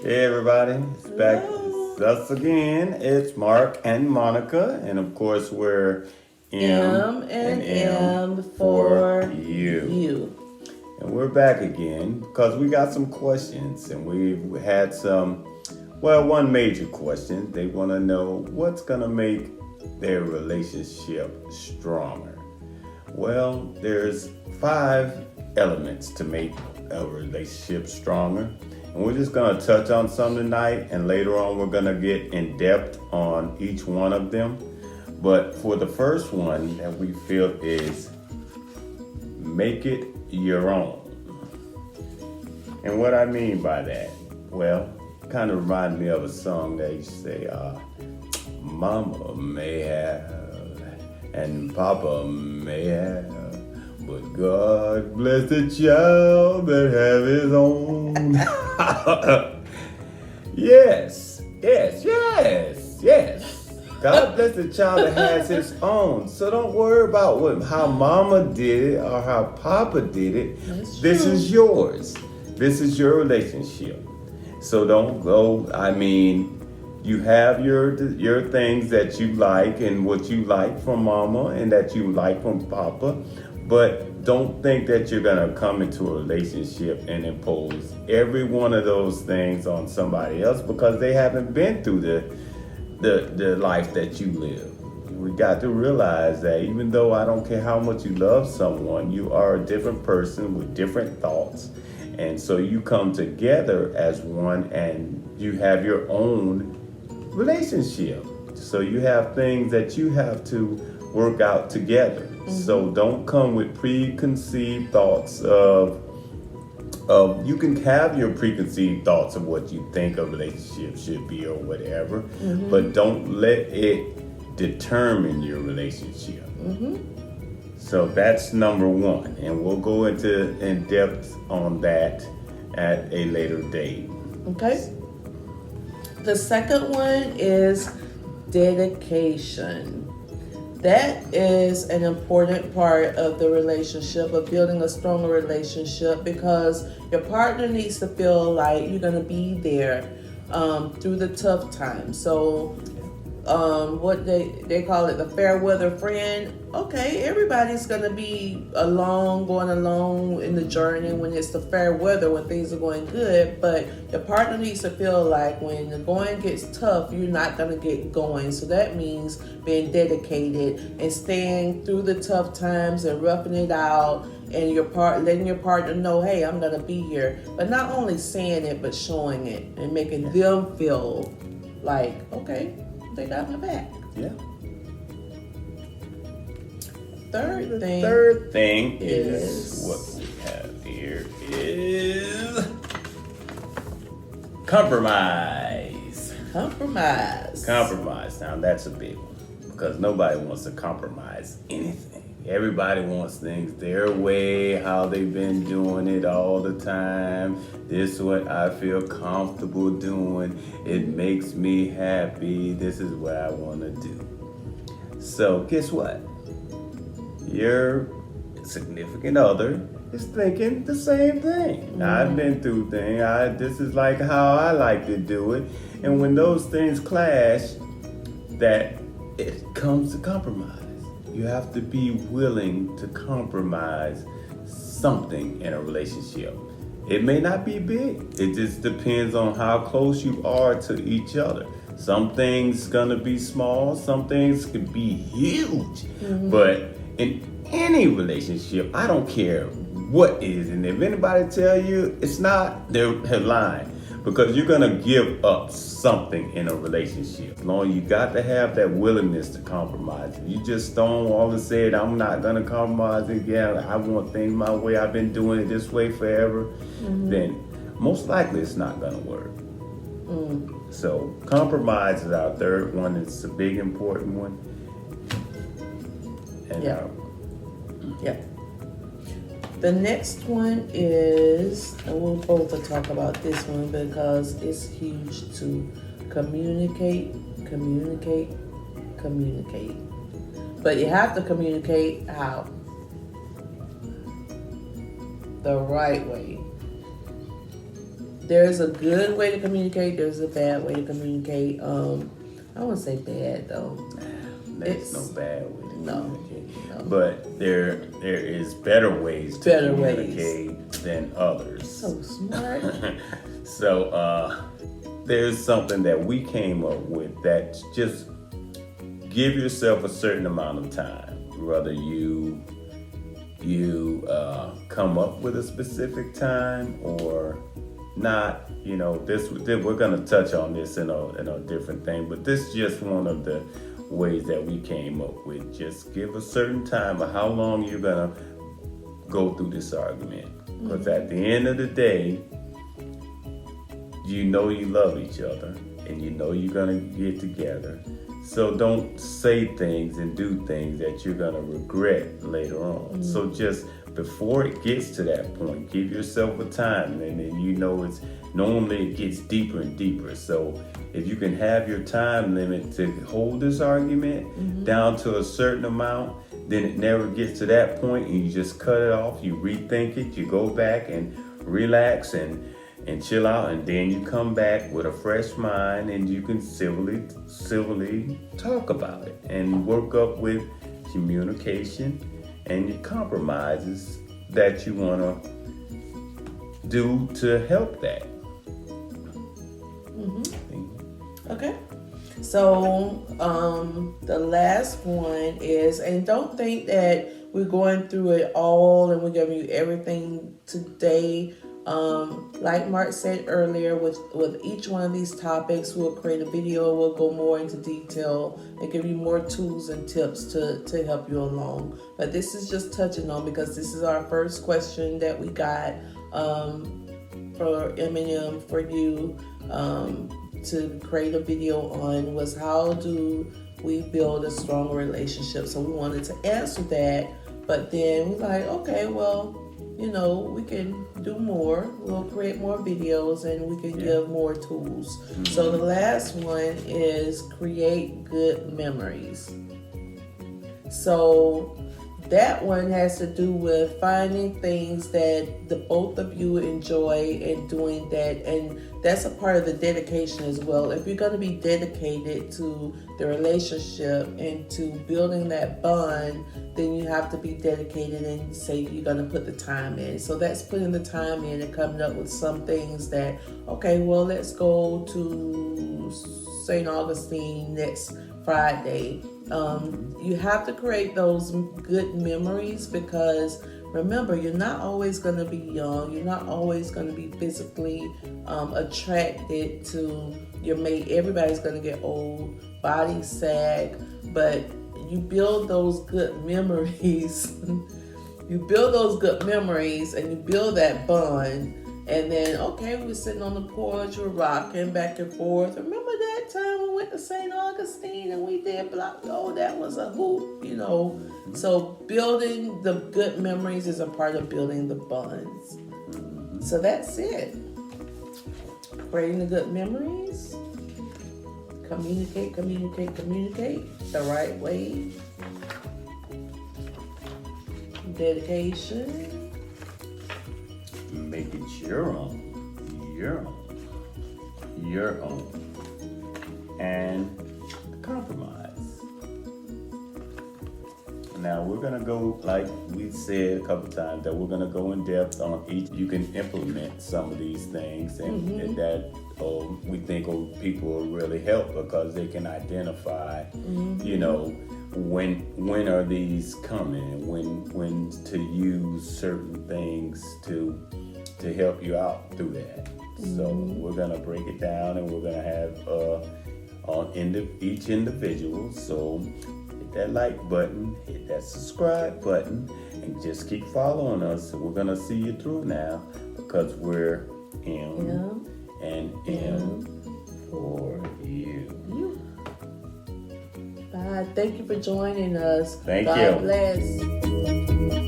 Hey everybody, it's back. Hello. It's us again. It's Mark and Monica, and of course we're M M and and M M for for you. you. And we're back again because we got some questions, and we had one major question. They want to know what's gonna make their relationship stronger. Well, there's 5 elements to make a relationship stronger. And we're just going to touch on some tonight, and later on, we're going to get in depth on each one of them. But for the first one that we feel is make it your own. And what I mean by that, well, kind of remind me of a song that used to say, Mama may have, and Papa may have, but God bless the child that have his own. Yes. God bless the child that has his own. So don't worry about how mama did it or how papa did it. That's This true. is yours. This is your relationship. So don't go, you have your things that you like and what you like from mama and that you like from papa, but don't think that you're gonna come into a relationship and impose every one of those things on somebody else because they haven't been through the life that you live. We got to realize that even though I don't care how much you love someone, you are a different person with different thoughts. And so you come together as one and you have your own relationship. So you have things that you have to work out together. So don't come with preconceived thoughts of you can have your preconceived thoughts of what you think a relationship should be or whatever, but don't let it determine your relationship. So that's number one, and we'll go into in depth on that at a later date. Okay. The second one is dedication. That is an important part of the relationship, of building a stronger relationship, because your partner needs to feel like you're going to be there through the tough times. So what they call it, the fair weather friend. Okay, everybody's gonna be going along in the journey when it's the fair weather, when things are going good, but your partner needs to feel like when the going gets tough, you're not gonna get going. So that means being dedicated and staying through the tough times and roughing it out, and letting your partner know, hey, I'm gonna be here. But not only saying it, but showing it and making them feel like, okay, they got my back. Yeah. Third thing is what we have here is compromise. Compromise. Now that's a big one because nobody wants to compromise anything. Everybody wants things their way, how they've been doing it all the time. This is what I feel comfortable doing. It makes me happy. This is what I want to do. So guess what? Your significant other is thinking the same thing. I've been through things. This is like how I like to do it. And when those things clash, that it comes to compromise. You have to be willing to compromise something in a relationship. It may not be big. It just depends on how close you are to each other. Some things gonna be small, some things could be huge. But in any relationship, I don't care what is. And if anybody tell you it's not, they're lying. Because you're gonna give up something in a relationship. As long as you got to have that willingness to compromise. If you just stonewall and said, I'm not gonna compromise again, I want things my way, I've been doing it this way forever, then most likely it's not gonna work. So compromise is our third one. It's a big important one. And Yeah. The next one is, and we'll both talk about this one because it's huge too. Communicate. But you have to communicate how? The right way. there's a good way to communicate. There's a bad way to communicate. I wouldn't say bad though. There's no bad way to communicate. No. But there is better ways to communicate than others. So smart. So there's something that we came up with that just give yourself a certain amount of time. Whether you come up with a specific time or not, we're gonna touch on this in a different thing, but this is just one of the ways that we came up with. Just give a certain time of how long you're gonna go through this argument, because at the end of the day, you love each other and you're gonna get together. So don't say things and do things that you're gonna regret later on. So just before it gets to that point, give yourself a time, and then it's normally it gets deeper and deeper. So if you can have your time limit to hold this argument down to a certain amount, then it never gets to that point, and you just cut it off. You rethink it. You go back and relax and chill out, and then you come back with a fresh mind, and you can civilly talk about it and work up with communication and your compromises that you want to do to help that. Okay. So the last one is, and don't think that we're going through it all and we're giving you everything today. Like Mark said earlier, with each one of these topics, we'll create a video. We'll go more into detail and give you more tools and tips to help you along. But this is just touching on, because this is our first question that we got for M&M for you to create a video on, was how do we build a stronger relationship? So we wanted to answer that, but then we're like, okay, well, we can do more. We'll create more videos and we can give more tools. So the last one is create good memories. So that one has to do with finding things that the both of you enjoy and doing that. And that's a part of the dedication as well. If you're going to be dedicated to the relationship and to building that bond, then you have to be dedicated and say you're going to put the time in. So that's putting the time in and coming up with some things that, okay, well, let's go to St. Augustine next Friday. You have to create those good memories, because remember, you're not always going to be young. You're not always going to be physically attracted to your mate. Everybody's going to get old, body sag, but you build those good memories. You build those good memories and you build that bond. And then, okay, we were sitting on the porch, we're rocking back and forth. Remember that time we went to St. Augustine and we did that was a hoop, So building the good memories is a part of building the bonds. So that's it. Creating the good memories. Communicate the right way. Dedication. Make it your own. And compromise. Now we're gonna go, like we said a couple times, that we're gonna go in depth on each. You can implement some of these things, and that we think people will really help, because they can identify, when are these coming, when to use certain things to help you out through that. So we're gonna break it down, and we're gonna have on each individual. So hit that like button, hit that subscribe button, and just keep following us. We're gonna see you through now, because we're M for you. Bye. Thank you for joining us. Thank God you. Bless.